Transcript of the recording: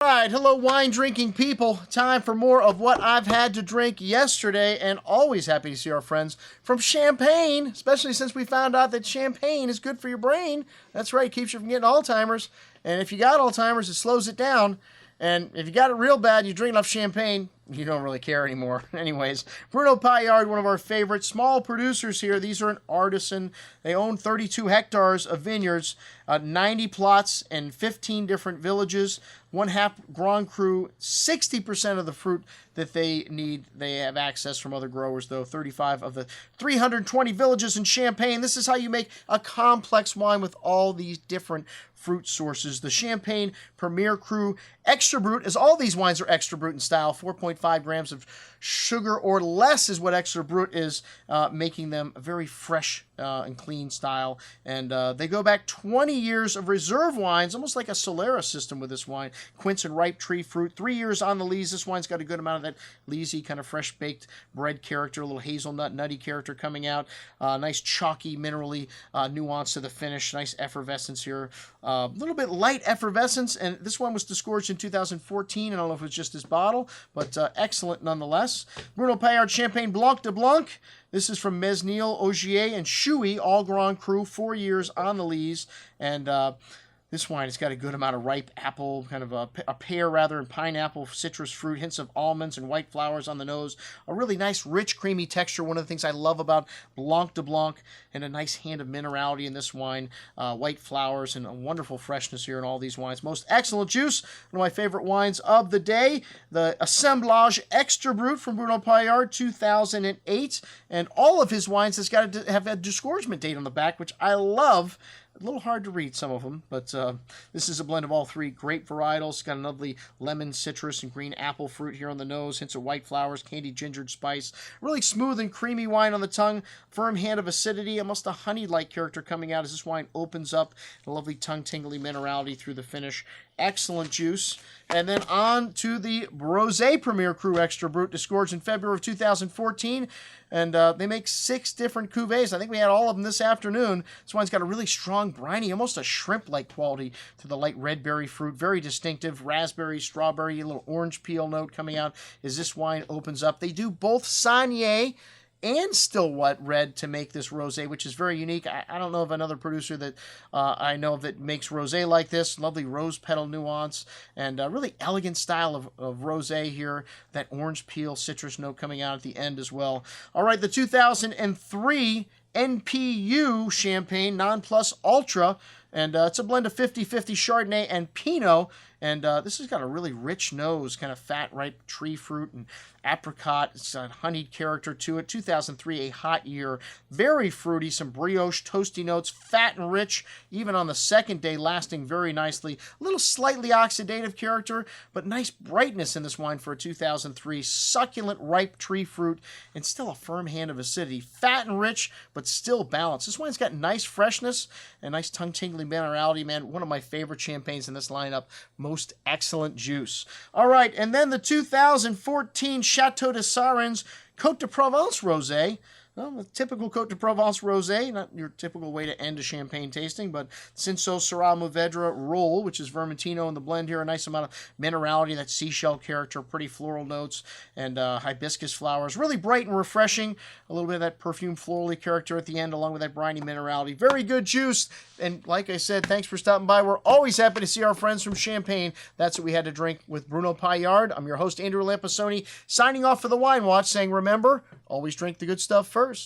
All right, hello wine drinking people. Time for more of what I've had to drink yesterday, and always happy to see our friends from Champagne, especially since we found out that champagne is good for your brain. That's right, keeps you from getting Alzheimer's. And if you got Alzheimer's, it slows it down. And if you got it real bad, you drink enough champagne, you don't really care anymore. Anyways, Bruno Paillard, one of our favorite small producers here. These are an artisan. They own 32 hectares of vineyards, 90 plots and 15 different villages, 1/2 Grand Cru, 60% of the fruit that they need. They have access from other growers, though. 35 of the 320 villages in Champagne. This is how you make a complex wine with all these different fruit sources. The Champagne Premier Cru Extra Brut, as all these wines are Extra Brut in style, 4.5 grams of sugar or less is what Extra Brut is, making them a very fresh and clean style. And they go back 20 years of reserve wines, almost like a Solera system with this wine. Quince and ripe tree fruit, 3 years on the lees. This wine's got a good amount of that leesy kind of fresh baked bread character, a little hazelnut nutty character coming out. Nice chalky, minerally nuance to the finish. Nice effervescence here. A little bit light effervescence, and this one was disgorged in 2014. I don't know if it was just this bottle, but excellent nonetheless. Bruno Paillard Champagne Blanc de Blanc. This is from Mesnil, Ogier, and Cuvee, all Grand Cru, 4 years on the lees. And this wine has got a good amount of ripe apple, kind of a pear rather, and pineapple, citrus fruit, hints of almonds and white flowers on the nose. A really nice, rich, creamy texture. One of the things I love about Blanc de Blanc, and a nice hand of minerality in this wine. White flowers and a wonderful freshness here in all these wines. Most excellent juice. One of my favorite wines of the day, the Assemblage Extra Brut from Bruno Paillard, 2008. And all of his wines has got to have a disgorgement date on the back, which I love. A little hard to read, some of them, but this is a blend of all three grape varietals. Got a lovely lemon, citrus, and green apple fruit here on the nose. Hints of white flowers, candied gingered spice. Really smooth and creamy wine on the tongue. Firm hand of acidity, almost a honey-like character coming out as this wine opens up. A lovely tongue-tingly minerality through the finish. Excellent juice. And then on to the Rosé Premier Cru Extra Brut, disgorged in February of 2014. And they make 6 different cuvées. I think we had all of them this afternoon. This wine's got a really strong, briny, almost a shrimp-like quality to the light red berry fruit. Very distinctive. Raspberry, strawberry, a little orange peel note coming out as this wine opens up. They do both Saignée and still wet red to make this rosé, which is very unique. I don't know of another producer that I know of that makes rosé like this. Lovely rose petal nuance and a really elegant style of rosé here. That orange peel citrus note coming out at the end as well. All right, the 2003 NPU Champagne Non Plus Ultra, and it's a blend of 50-50 Chardonnay and Pinot. And this has got a really rich nose, kind of fat, ripe tree fruit and apricot. It's a honeyed character to it. 2003, a hot year. Very fruity, some brioche, toasty notes, fat and rich, even on the second day, lasting very nicely. A little slightly oxidative character, but nice brightness in this wine for a 2003. Succulent, ripe tree fruit, and still a firm hand of acidity. Fat and rich, but still balanced. This wine's got nice freshness and nice tongue-tingling minerality, man. One of my favorite champagnes in this lineup. Most excellent juice. All right, and then the 2014 Chateau de Sarrins Cote de Provence Rosé. Well, the typical Cote de Provence Rosé, not your typical way to end a champagne tasting, but Cinsault Syrah Mourvedre roll, which is Vermentino in the blend here. A nice amount of minerality, that seashell character, pretty floral notes, and hibiscus flowers. Really bright and refreshing. A little bit of that perfume florally character at the end, along with that briny minerality. Very good juice. And like I said, thanks for stopping by. We're always happy to see our friends from Champagne. That's what we had to drink with Bruno Paillard. I'm your host, Andrew Lampasoni, signing off for the Wine Watch, saying, remember, always drink the good stuff first.